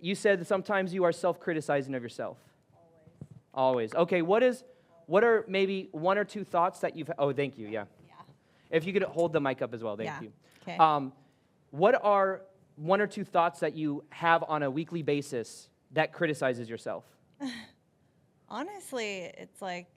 you said that sometimes you are self-criticizing of yourself. Always. Okay, what are maybe one or two thoughts that you've, oh, thank you, yeah. If you could hold the mic up as well, thank you. Okay. What are one or two thoughts that you have on a weekly basis that criticizes yourself? Honestly, it's like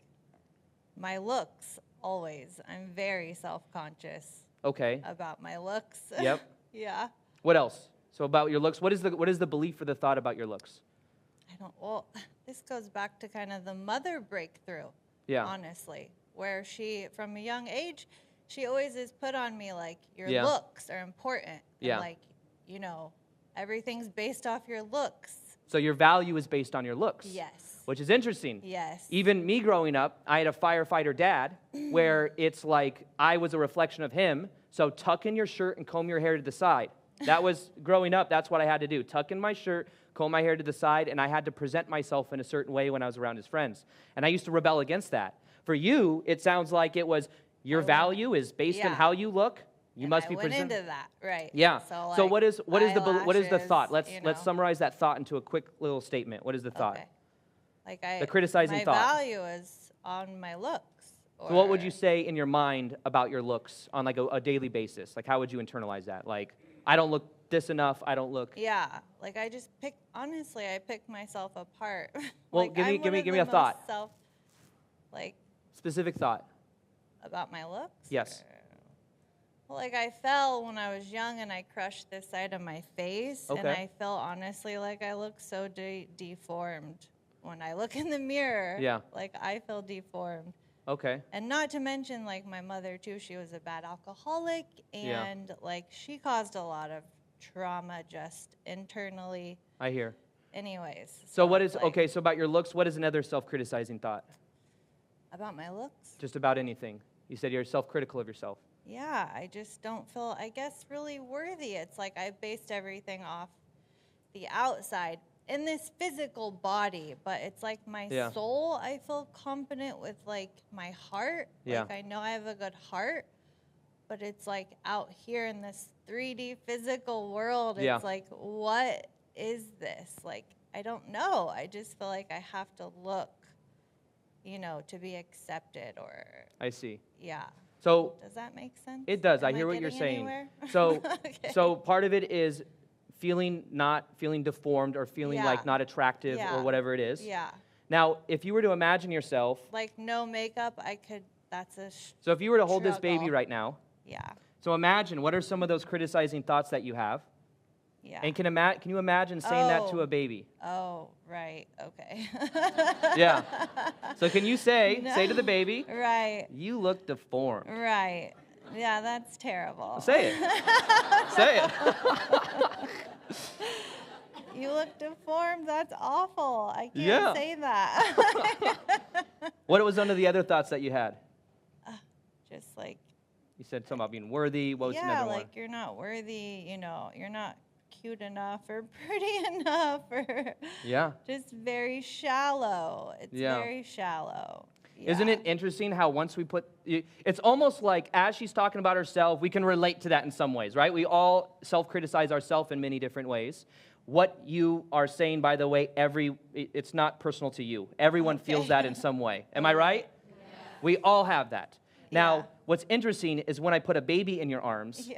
my looks always. I'm very self-conscious Okay. about my looks. Yep. Yeah. What else? So about your looks, what is the belief or the thought about your looks? Well, this goes back to kind of the mother breakthrough, Yeah. honestly, where she, from a young age, she always is put on me like, your Yeah. looks are important. Yeah. And like, everything's based off your looks. So your value is based on your looks. Yes. Which is interesting. Yes. Even me growing up, I had a firefighter dad where it's like I was a reflection of him. So tuck in your shirt and comb your hair to the side. That was, growing up, that's what I had to do. Tuck in my shirt, comb my hair to the side, and I had to present myself in a certain way when I was around his friends. And I used to rebel against that. For you, it sounds like it was your value is based on how you look. You must be present. I went into that, right. Yeah. So what is the thought? Let's summarize that thought into a quick little statement. What is the thought? Okay. The criticizing thought. My value is on my looks. So what would you say in your mind about your looks on like a daily basis? Like how would you internalize that? Like, I don't look this enough, I don't look. Yeah, like I just honestly, I pick myself apart. Well, like, give me a thought. Specific thought. About my looks? Yes. Well, like I fell when I was young and I crushed this side of my face. Okay. And I feel honestly like I look so deformed when I look in the mirror. Yeah. Like I feel deformed. Okay. And not to mention, like, my mother, too, she was a bad alcoholic, and, like, she caused a lot of trauma just internally. I hear. Anyways. So what is, okay, so about your looks, what is another self-criticizing thought? About my looks? Just about anything. You said you're self-critical of yourself. Yeah, I just don't feel, I guess, really worthy. It's like I based everything off the outside. In this physical body, but it's like my soul, I feel confident with like my heart. Yeah. Like I know I have a good heart, but it's like out here in this 3D physical world, it's like, what is this? Like, I don't know. I just feel like I have to look, to be accepted or. I see. Yeah. So. Does that make sense? It does. I hear what you're saying. Anywhere? So, so part of it is feeling deformed or feeling like not attractive or whatever it is. Yeah. Now, if you were to imagine yourself. Like no makeup, that's a So if you were to hold this baby right now. Yeah. So imagine, what are some of those criticizing thoughts that you have? Yeah. And can you imagine saying that to a baby? Oh, right. Okay. Yeah. So can you say to the baby. Right. You look deformed. Right. Yeah, that's terrible. Say it. Say it. You look deformed. That's awful. I can't say that. What was one of the other thoughts that you had? Just like. You said something about being worthy. What was another one? Yeah, like you're not worthy. You're not cute enough or pretty enough or. Yeah. Just very shallow. It's very shallow. Yeah. Isn't it interesting how once we it's almost like as she's talking about herself, we can relate to that in some ways, right? We all self-criticize ourselves in many different ways. What you are saying, by the way, it's not personal to you. Everyone feels that in some way. Am I right? Yeah. We all have that. Now, what's interesting is when I put a baby in your arms,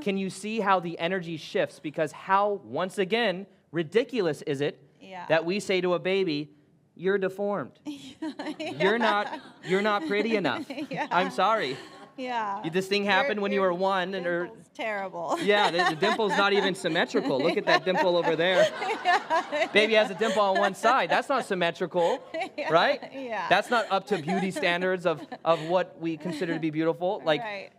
can you see how the energy shifts? Because how, once again, ridiculous is it that we say to a baby, you're deformed. You're not pretty enough. I'm sorry. Yeah. This thing happened when you were one. Dimple's terrible. Yeah, the dimple's not even symmetrical. Look at that dimple over there. Baby has a dimple on one side. That's not symmetrical, right? Yeah. That's not up to beauty standards of what we consider to be beautiful. Like,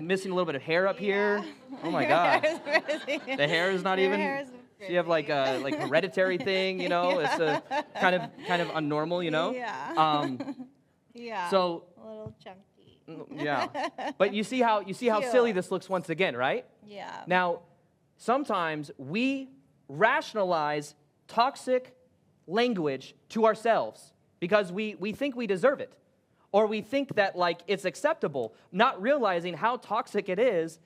missing a little bit of hair up here. Oh my God. The hair is not even. So you have like a hereditary thing, It's a kind of unnormal, Yeah. So. A little chunky. Yeah. But you see how silly this looks once again, right? Yeah. Now, sometimes we rationalize toxic language to ourselves because we think we deserve it. Or we think that it's acceptable, not realizing how toxic it is.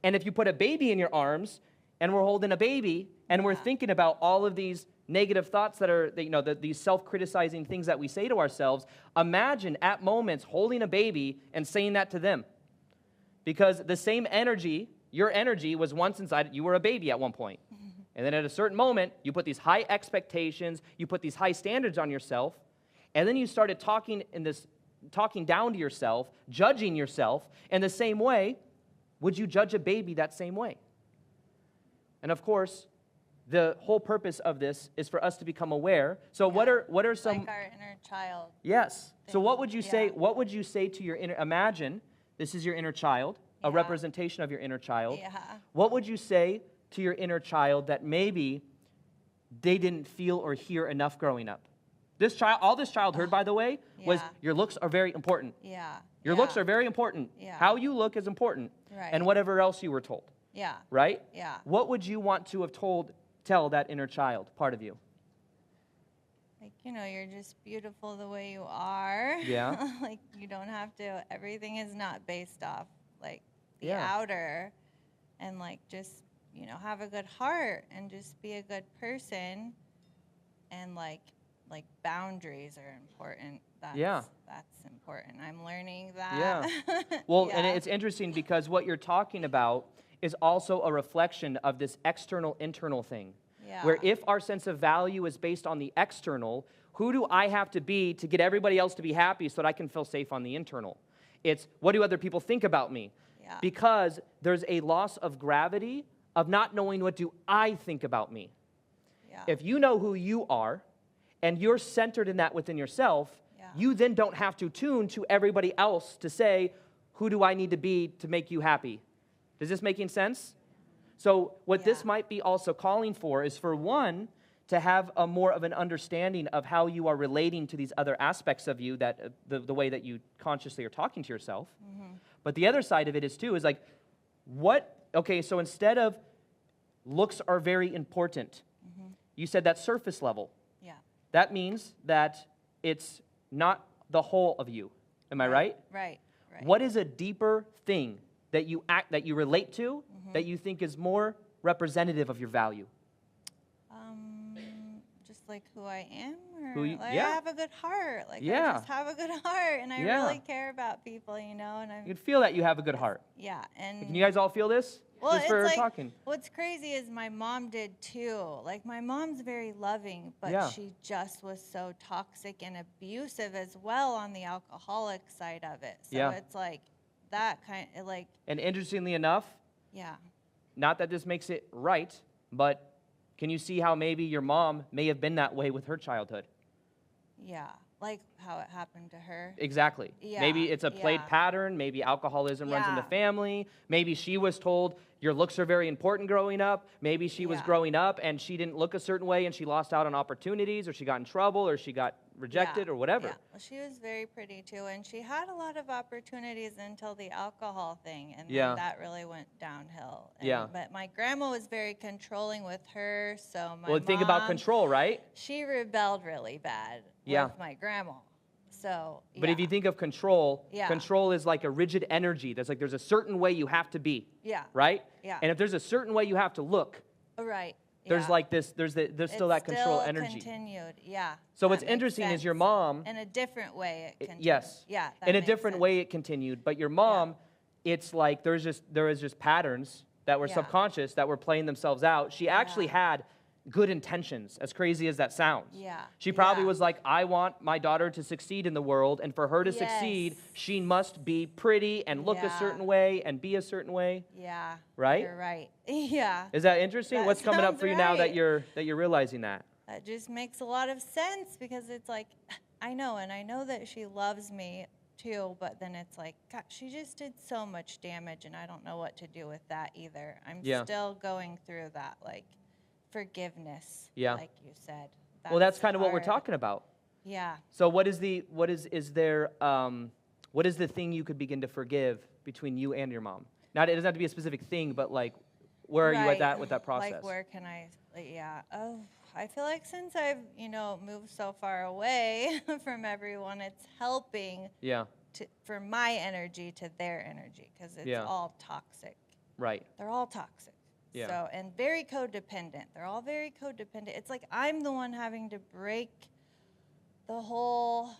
And if you put a baby in your arms and we're holding a baby, and we're Yeah. thinking about all of these negative thoughts that are, these self-criticizing things that we say to ourselves, imagine at moments holding a baby and saying that to them. Because the same energy, your energy was once inside, you were a baby at one point. And then at a certain moment, you put these high expectations, you put these high standards on yourself, and then you started talking down to yourself, judging yourself. In the same way, would you judge a baby that same way? And of course, the whole purpose of this is for us to become aware. So what are some... Like our inner child. Yes. Thing. So what would you say, Yeah. what would you say to your inner... Imagine this is your inner child, a Yeah. representation of your inner child. Yeah. What would you say to your inner child that maybe they didn't feel or hear enough growing up? All this child heard, by the way, was Yeah. your looks are very important. Yeah. Your looks are very important. Yeah. How you look is important. Right. And whatever else you were told. Yeah. Right? Yeah. What would you want to have tell that inner child, part of you? Like, you're just beautiful the way you are. Yeah. Like, you don't have to, everything is not based off, like, the Yeah. outer. And, like, just, have a good heart and just be a good person. And, like boundaries are important. That's important. I'm learning that. Yeah. Well, Yeah. and it's interesting because what you're talking about is also a reflection of this external-internal thing. Yeah. Where if our sense of value is based on the external, who do I have to be to get everybody else to be happy so that I can feel safe on the internal? It's, what do other people think about me? Yeah. Because there's a loss of gravity of not knowing what do I think about me. Yeah. If you know who you are, and you're centered in that within yourself, Yeah. you then don't have to tune to everybody else to say, who do I need to be to make you happy? Is this making sense? So what this Yeah. might be also calling for is for one, to have a more of an understanding of how you are relating to these other aspects of you, that the way that you consciously are talking to yourself. Mm-hmm. But the other side of it is too, is like, so instead of looks are very important, you said that surface level. Yeah. That means that it's not the whole of you. Am I right? Right. What is a deeper thing that you relate to that you think is more representative of your value? Just like who I am, or Who you- like yeah. I have a good heart. Like Yeah. I just have a good heart, and I Yeah. really care about people, and I'm You can feel that you have a good heart. yeah. And Can you guys all feel this? well, Just for it's like talking. what's crazy is my mom did too. Like my mom's very loving, but Yeah. she just was so toxic and abusive as well on the alcoholic side of it. So Yeah. it's like that kind of like And interestingly enough, yeah. not that this makes it right, but can you see how maybe your mom may have been that way with her childhood? Yeah, like how it happened to her. Exactly. Yeah, Maybe it's a played yeah. pattern. Maybe alcoholism runs in the Yeah. family. Maybe she was told your looks are very important growing up. Maybe she was Yeah. growing up and she didn't look a certain way and she lost out on opportunities, or she got in trouble, or she got rejected, Yeah, or whatever. Yeah. Well, she was very pretty too, and she had a lot of opportunities until the alcohol thing, and Yeah. then that really went downhill. And, Yeah. But my grandma was very controlling with her, so my Well, think about mom, control, right? She rebelled really bad Yeah. with my grandma. So. But if yeah. you think of control, Yeah. control is like a rigid energy. There's a certain way you have to be, Yeah. right? Yeah. And if there's a certain way you have to look, Right. there's yeah. like this, there's still that control still energy. Continued. Yeah. So that what's makes interesting is sense. your mom, In a different way, it continued. yes, Yeah. that in a makes different sense. way it continued, but your mom, it's like there is just patterns that were Yeah. subconscious that were playing themselves out. She actually Yeah. had good intentions, as crazy as that sounds. Yeah. She probably Yeah. was like, I want my daughter to succeed in the world, and for her to succeed, Yes. she must be pretty and look a Yeah. certain way and be a certain way. Yeah. Right? You're right. Yeah. Is that interesting? That What's coming up sounds for you now that right. you're realizing that? That just makes a lot of sense because it's like, I know that she loves me too, but then it's like, God, she just did so much damage, and I don't know what to do with that either. I'm Yeah. still going through that, like, forgiveness, Yeah. like you said. Well, that's kind of what we're hard. talking about. Yeah. So what is the thing you could begin to forgive between you and your mom? Now, it doesn't have to be a specific thing, but like, where are you at that with that process? Like, where can I, yeah. Oh, I feel like since I've, moved so far away from everyone, it's helping Yeah, for my energy to their energy because it's Yeah. all toxic. right. They're all toxic. Yeah. So, and very codependent. They're all very codependent. It's like I'm the one having to break the whole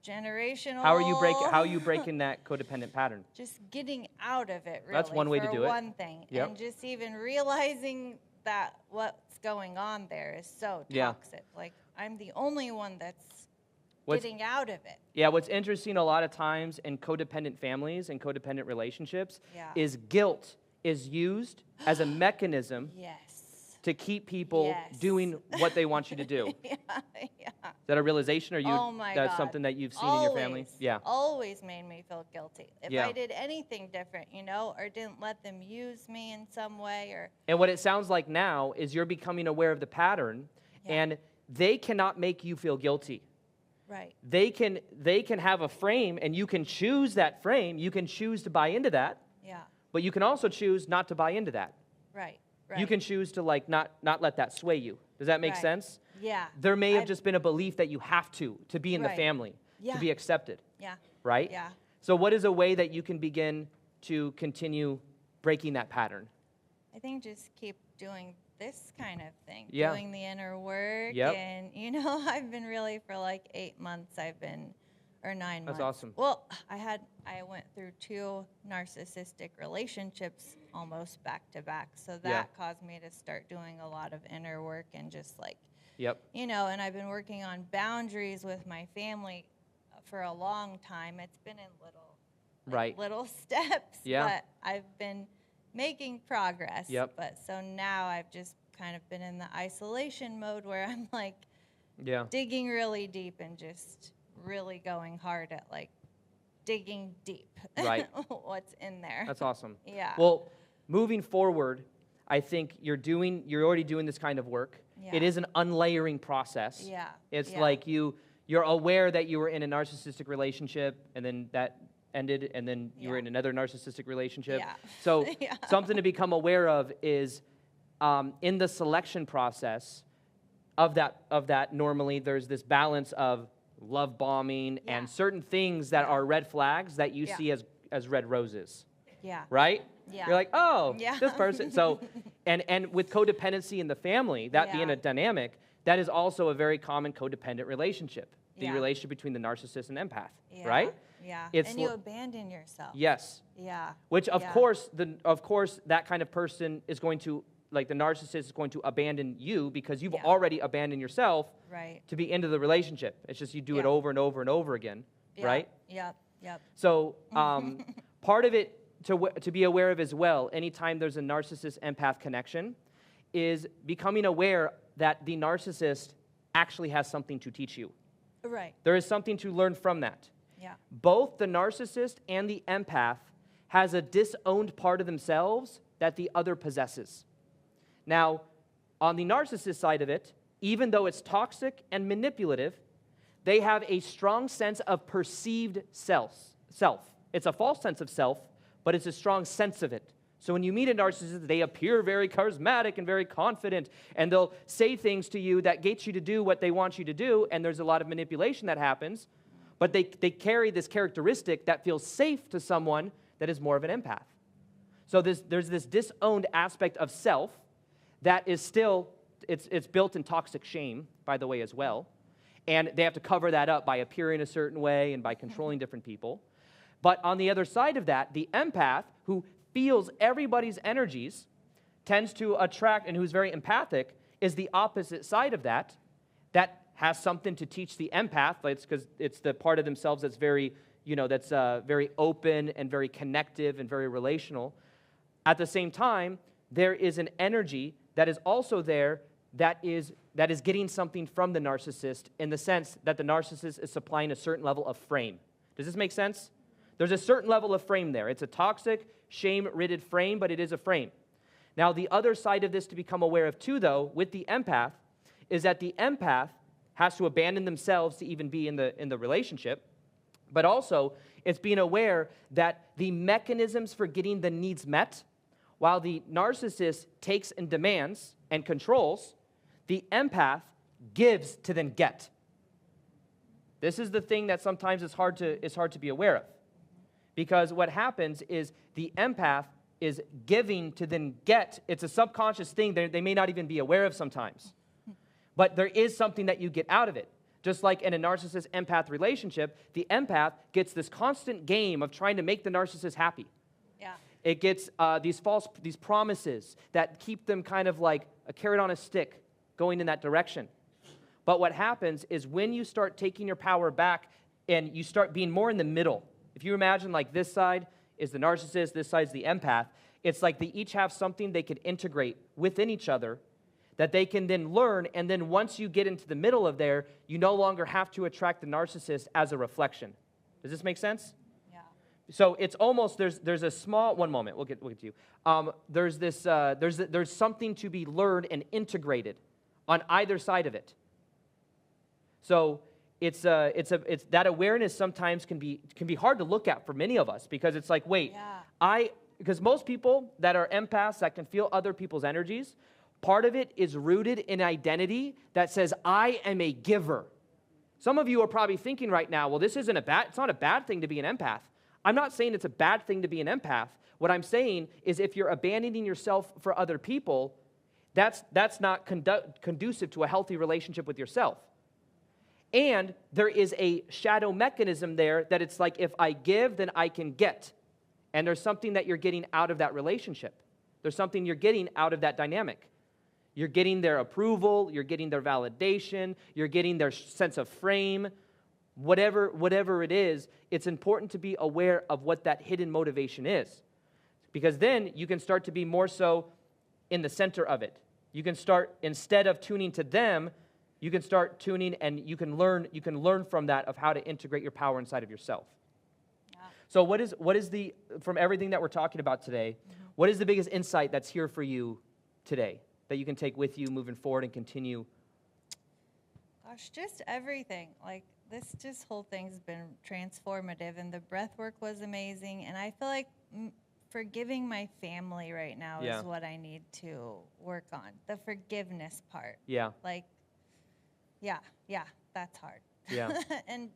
generational. How are you breaking that codependent pattern? Just getting out of it, really. That's one way to do it. One thing. Yep. And just even realizing that what's going on there is so toxic. Like, I'm the only one that's getting out of it. Yeah, what's interesting a lot of times in codependent families and codependent relationships is guilt is used as a mechanism to keep people doing what they want you to do. Is that a realization, or that's something that you've seen in your family? Yeah. Always made me feel guilty. If I did anything different, or didn't let them use me in some way, or. And what it sounds like now is you're becoming aware of the pattern, and they cannot make you feel guilty. Right. They can have a frame, and you can choose that frame. You can choose to buy into that. Yeah. But you can also choose not to buy into that. Right. You can choose to not let that sway you. Does that make sense? Yeah. There may have just been a belief that you have to be in the family, to be accepted. Yeah. Right? Yeah. So what is a way that you can begin to continue breaking that pattern? I think just keep doing this kind of thing, doing the inner work. And, I've been really for like 8 months, or 9 months. That's awesome. Well, I went through 2 narcissistic relationships almost back to back. So that caused me to start doing a lot of inner work and just like, and I've been working on boundaries with my family for a long time. It's been in little steps, but I've been making progress. But so now I've just kind of been in the isolation mode where I'm like digging really deep and just really going hard at like digging deep what's in there. That's awesome. Yeah. Well, moving forward, I think you're already doing this kind of work. Yeah. It is an unlayering process. Yeah. It's like you're aware that you were in a narcissistic relationship, and then that ended, and then you were in another narcissistic relationship. Yeah. So something to become aware of is in the selection process of that normally there's this balance of love bombing and certain things that are red flags that you see as red roses. Yeah. Right? Yeah. You're like, oh, this person. So, and with codependency in the family, that being a dynamic, that is also a very common codependent relationship. The relationship between the narcissist and empath, right? Yeah. It's and you abandon yourself. Yes. Yeah. Which of course that kind of person is going to, like, the narcissist is going to abandon you because you've already abandoned yourself to be into the relationship. It's just you do it over and over and over again, right? Yep. So part of it to be aware of as well, anytime there's a narcissist-empath connection, is becoming aware that the narcissist actually has something to teach you. Right. There is something to learn from that. Yeah. Both the narcissist and the empath has a disowned part of themselves that the other possesses. Now, on the narcissist side of it, even though it's toxic and manipulative, they have a strong sense of perceived self. It's a false sense of self, but it's a strong sense of it. So when you meet a narcissist, they appear very charismatic and very confident, and they'll say things to you that get you to do what they want you to do, and there's a lot of manipulation that happens, but they carry this characteristic that feels safe to someone that is more of an empath. So there's this disowned aspect of self that is still, it's built in toxic shame, by the way, as well, and they have to cover that up by appearing a certain way and by controlling different people. But on the other side of that, the empath, who feels everybody's energies, tends to attract, and who's very empathic, is the opposite side of that has something to teach the empath. It's because it's the part of themselves that's very, that's very open and very connective and very relational. At the same time, there is an energy that is also there that is getting something from the narcissist, in the sense that the narcissist is supplying a certain level of frame. Does this make sense? There's a certain level of frame there. It's a toxic, shame-ridden frame, but it is a frame. Now, the other side of this to become aware of too, though, with the empath, is that the empath has to abandon themselves to even be in the relationship, but also it's being aware that the mechanisms for getting the needs met, while the narcissist takes and demands and controls, the empath gives to then get. This is the thing that sometimes is hard to be aware of. Because what happens is the empath is giving to then get. It's a subconscious thing that they may not even be aware of sometimes. But there is something that you get out of it. Just like in a narcissist-empath relationship, the empath gets this constant game of trying to make the narcissist happy. Yeah. It gets these promises that keep them kind of like a carrot on a stick going in that direction. But what happens is when you start taking your power back and you start being more in the middle, if you imagine like this side is the narcissist, this side's the empath, it's like they each have something they could integrate within each other that they can then learn, and then once you get into the middle of there, you no longer have to attract the narcissist as a reflection. Does this make sense? Yeah. So it's almost, there's a small, one moment, we'll get to you. There's something to be learned and integrated on either side of it. So it's that awareness sometimes can be hard to look at for many of us, because it's like, wait, because most people that are empaths that can feel other people's energies, part of it is rooted in identity that says, I am a giver. Some of you are probably thinking right now, well, it's not a bad thing to be an empath. I'm not saying it's a bad thing to be an empath. What I'm saying is if you're abandoning yourself for other people, that's not conducive to a healthy relationship with yourself. And there is a shadow mechanism there that it's like, if I give, then I can get. And there's something that you're getting out of that relationship. There's something you're getting out of that dynamic. You're getting their approval, you're getting their validation, you're getting their sense of frame. Whatever it is, it's important to be aware of what that hidden motivation is. Because then you can start to be more so in the center of it. You can start, instead of tuning to them, you can start tuning, and you can learn from that of how to integrate your power inside of yourself. Yeah. So what is the, from everything that we're talking about today, what is the biggest insight that's here for you today that you can take with you moving forward and continue? Gosh, just everything. Like, this whole thing's been transformative, and the breath work was amazing, and I feel like forgiving my family right now is what I need to work on. The forgiveness part. Yeah. Like, yeah, that's hard. Yeah. And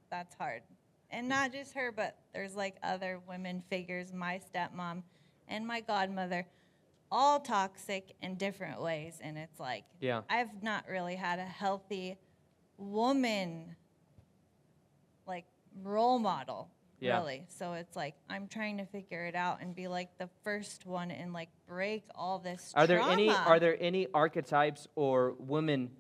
that's hard. And not just her, but there's like other women figures, my stepmom and my godmother, all toxic in different ways. And it's like, I've not really had a healthy woman, like, role model, really. So it's like, I'm trying to figure it out and be like the first one and like break all this trauma. Are there any archetypes or women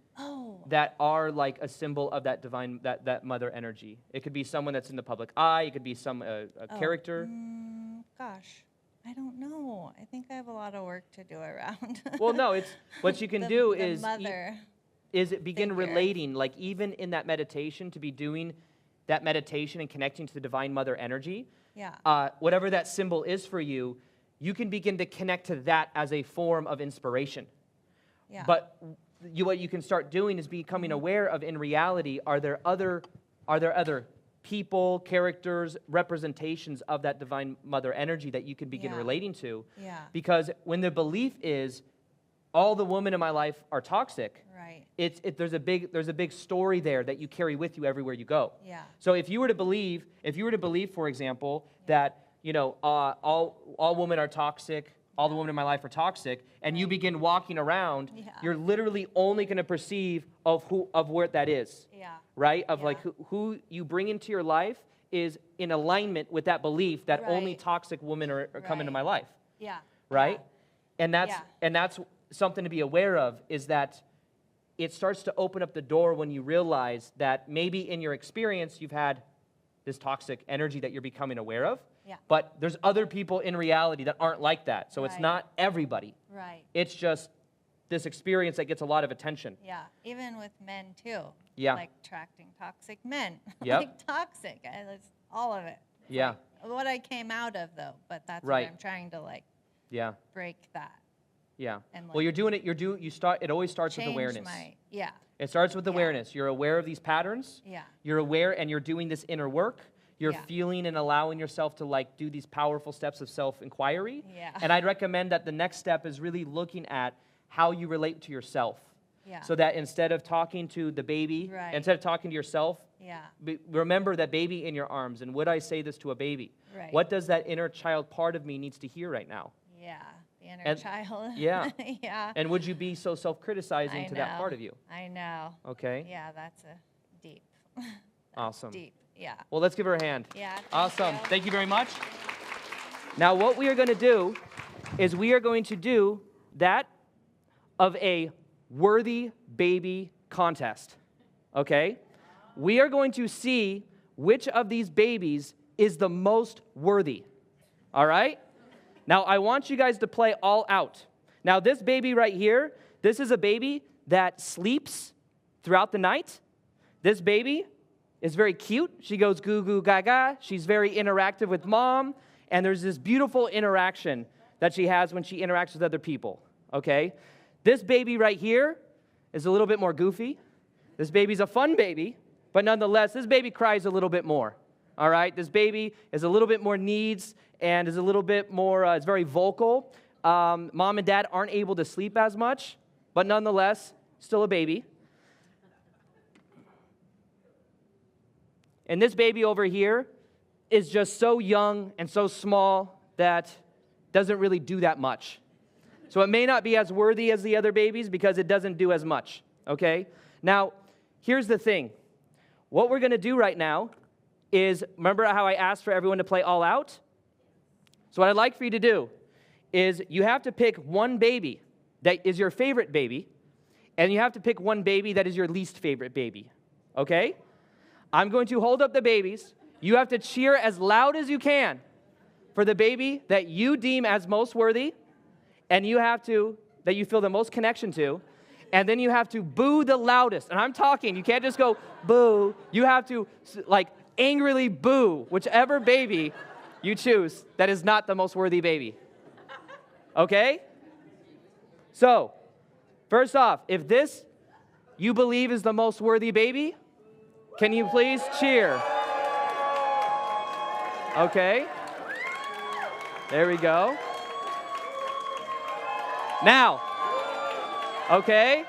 that are like a symbol of that divine, that mother energy? It could be someone that's in the public eye. It could be a character. Gosh, I don't know. I think I have a lot of work to do around. Well, no, it's what you can do is begin figure. relating, like even in that meditation, to be doing that meditation and connecting to the divine mother energy. Yeah. Whatever that symbol is for you, you can begin to connect to that as a form of inspiration. Yeah. But what you can start doing is becoming aware of, in reality, are there other people, characters, representations of that divine mother energy that you can begin relating to? Yeah. Because when the belief is all the women in my life are toxic, right? There's a big story there that you carry with you everywhere you go. Yeah. So if you were to believe, for example, that all women are toxic, all the women in my life are toxic, and you begin walking around, you're literally only going to perceive of where that is. Yeah. Right? Of like who you bring into your life is in alignment with that belief that only toxic women are come into my life. Yeah. Right? Yeah. And that's something to be aware of, is that it starts to open up the door when you realize that maybe in your experience you've had this toxic energy that you're becoming aware of. Yeah. But there's other people in reality that aren't like that. So it's not everybody. Right. It's just this experience that gets a lot of attention. Yeah. Even with men too. Yeah. Like attracting toxic men. Yeah. Like toxic. It's all of it. It's like what I came out of though, but that's what I'm trying to like break that. Yeah. And like, well, you're doing it. It always starts with awareness. It starts with awareness. You're aware of these patterns. Yeah. You're aware, and you're doing this inner work. You're feeling and allowing yourself to like do these powerful steps of self-inquiry. Yeah. And I'd recommend that the next step is really looking at how you relate to yourself. Yeah. So that instead of talking to the baby, instead of talking to yourself Yeah. Remember that baby in your arms. And would I say this to a baby? Right. What does that inner child part of me needs to hear right now? Yeah. The inner child. Yeah. Yeah. And would you be so self-criticizing to that part of you? I know. Okay. Yeah, that's a deep. Awesome. Deep. Yeah. Well, let's give her a hand. Yeah. Awesome. Thank you very much. Now, what we are going to do is we are going to do that of a worthy baby contest. Okay? We are going to see which of these babies is the most worthy. All right? Now, I want you guys to play all out. Now, this baby right here, this is a baby that sleeps throughout the night. This baby is very cute. She goes goo goo gaga. She's very interactive with mom. And there's this beautiful interaction that she has when she interacts with other people. Okay? This baby right here is a little bit more goofy. This baby's a fun baby, but nonetheless, this baby cries a little bit more. All right? This baby is a little bit more needs and is a little bit more, is very vocal. Mom and dad aren't able to sleep as much, but nonetheless, still a baby. And this baby over here is just so young and so small that doesn't really do that much. So it may not be as worthy as the other babies because it doesn't do as much, okay? Now, here's the thing. What we're going to do right now is, remember how I asked for everyone to play all out? So what I'd like for you to do is you have to pick one baby that is your favorite baby, and you have to pick one baby that is your least favorite baby, okay? I'm going to hold up the babies. You have to cheer as loud as you can for the baby that you deem as most worthy, and that you feel the most connection to, and then you have to boo the loudest. And I'm talking, you can't just go boo. You have to angrily boo whichever baby you choose that is not the most worthy baby. Okay? So, first off, if this you believe is the most worthy baby, can you please cheer? Okay. There we go. Now, okay,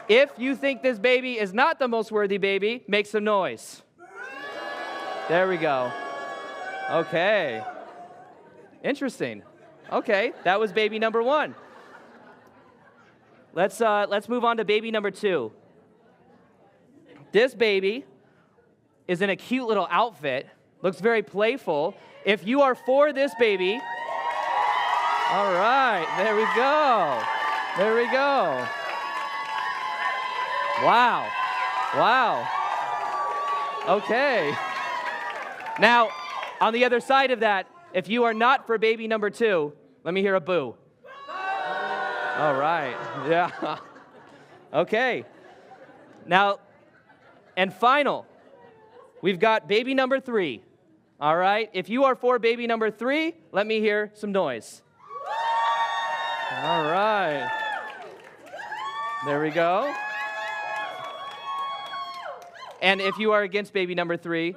if you think this baby is not the most worthy baby, make some noise. There we go. Okay. Interesting. Okay, that was baby number one. Let's move on to baby number two. This baby is in a cute little outfit, looks very playful. If you are for this baby, all right, there we go. There we go. Wow. Wow. Okay. Now, on the other side of that, if you are not for baby number two, let me hear a boo. All right. Yeah. Okay. Now, and final, we've got baby number three. All right. If you are for baby number three, let me hear some noise. All right. There we go. And if you are against baby number three,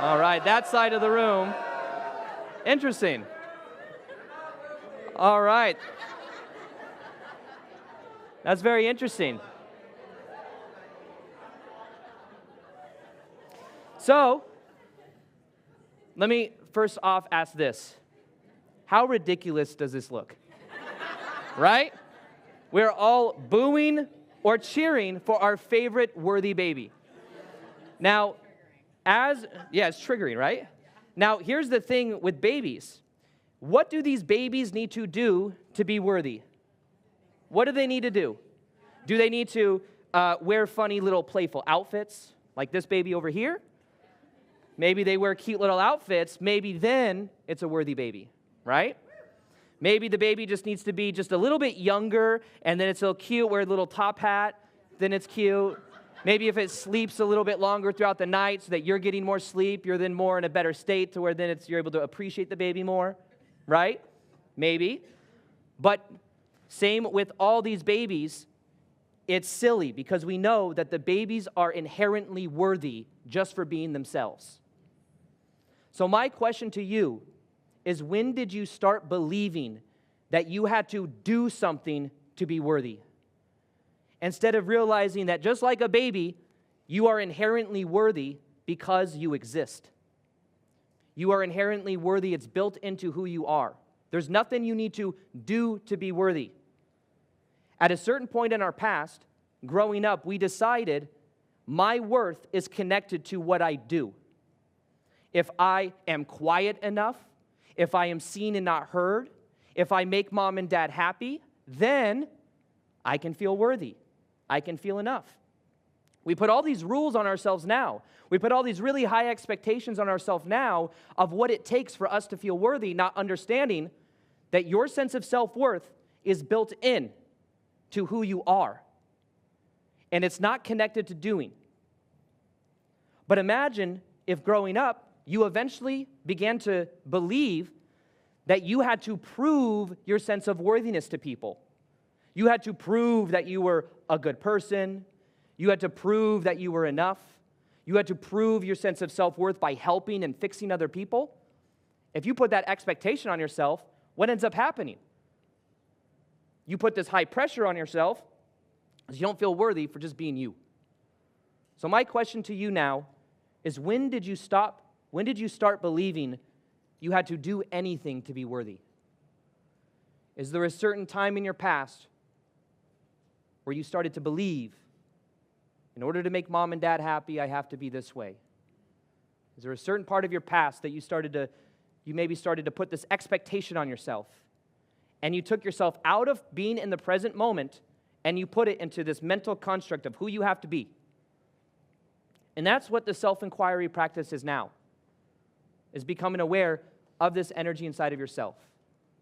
all right, that side of the room. Interesting. All right. That's very interesting. So, let me first off ask this. How ridiculous does this look? Right? We're all booing or cheering for our favorite worthy baby. Now, it's triggering, right? Now, here's the thing with babies. What do these babies need to do to be worthy? What do they need to do? Do they need to wear funny little playful outfits like this baby over here? Maybe they wear cute little outfits. Maybe then it's a worthy baby, right? Maybe the baby just needs to be just a little bit younger, and then it's so cute, wear a little top hat, then it's cute. Maybe if it sleeps a little bit longer throughout the night so that you're getting more sleep, you're then more in a better state to where then you're able to appreciate the baby more, right? Maybe. But same with all these babies, it's silly because we know that the babies are inherently worthy just for being themselves. So my question to you is, when did you start believing that you had to do something to be worthy? Instead of realizing that just like a baby, You are inherently worthy because you exist. You are inherently worthy. It's built into who you are. There's nothing you need to do to be worthy. At a certain point in our past, growing up, we decided my worth is connected to what I do. If I am quiet enough, if I am seen and not heard, if I make mom and dad happy, then I can feel worthy. I can feel enough. We put all these rules on ourselves now. We put all these really high expectations on ourselves now of what it takes for us to feel worthy, not understanding that your sense of self-worth is built in to who you are. And it's not connected to doing. But imagine if growing up, you eventually began to believe that you had to prove your sense of worthiness to people. You had to prove that you were a good person. You had to prove that you were enough. You had to prove your sense of self-worth by helping and fixing other people. If you put that expectation on yourself, what ends up happening? You put this high pressure on yourself because you don't feel worthy for just being you. So my question to you now is, when did you start believing you had to do anything to be worthy? Is there a certain time in your past where you started to believe, in order to make mom and dad happy, I have to be this way? Is there a certain part of your past that you maybe started to put this expectation on yourself, and you took yourself out of being in the present moment and you put it into this mental construct of who you have to be? And that's what the self-inquiry practice is now, is becoming aware of this energy inside of yourself.